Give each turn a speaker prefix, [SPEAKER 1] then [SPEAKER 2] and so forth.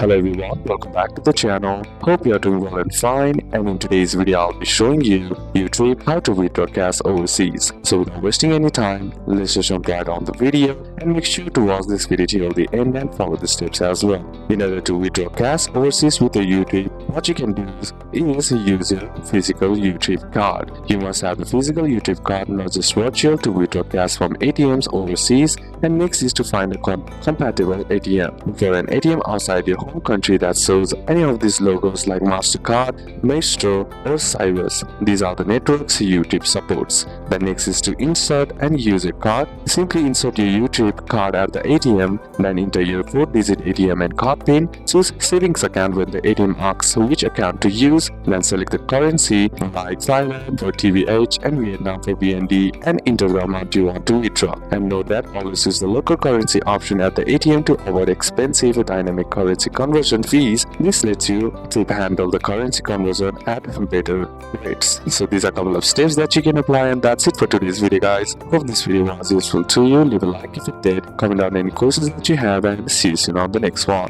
[SPEAKER 1] Hello everyone, welcome back to the channel. Hope you are doing well and fine, and in today's video I'll be showing you YouTrip how to withdraw cash overseas. So without wasting any time, let's just jump right on the video and make sure to watch this video till the end and follow the steps as well. In order to withdraw cash overseas with your YouTrip, what you can do is use your physical YouTrip card. You must have a physical YouTrip card, not just virtual, to withdraw cash from ATMs overseas, and next is to find a compatible ATM. Look for an ATM outside your home country that shows any of these logos like MasterCard, Maestro or Cyrus. These are the networks YouTrip supports. The next is to insert and use a card. Simply insert your YouTrip card at the ATM, then enter your 4-digit ATM and card PIN. Choose savings account when the ATM asks which account to use, then select the currency like Thailand for TVH and Vietnam for VND and enter the amount you want to withdraw. And note that always use the local currency option at the ATM to avoid expensive dynamic currency conversion fees. This lets you handle the currency conversion at better rates. So these are a couple of steps that you can apply, and that's it for today's video, guys. Hope this video was useful to you. Leave a like if it did, comment down any questions that you have, and see you soon on the next one.